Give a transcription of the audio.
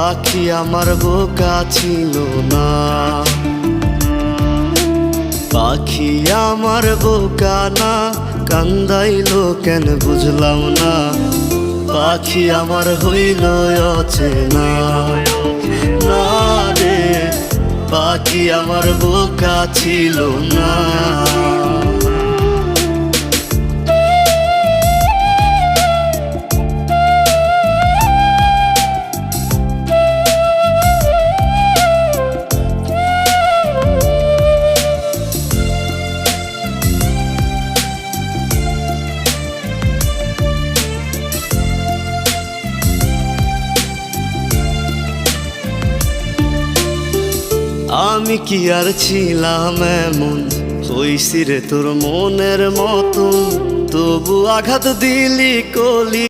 পাখি আমার বোকা ছিল না, পাখি আমার বোকা না, কান্দাইলো কেন বুঝলাম না। পাখি আমার হইল অচেনা, না রে পাখি আমার বোকা ছিল না। আমি কি আর ছিলাম এমন, হইছি রে তোর মনের মতন, তবু আঘাত দিলি কলি।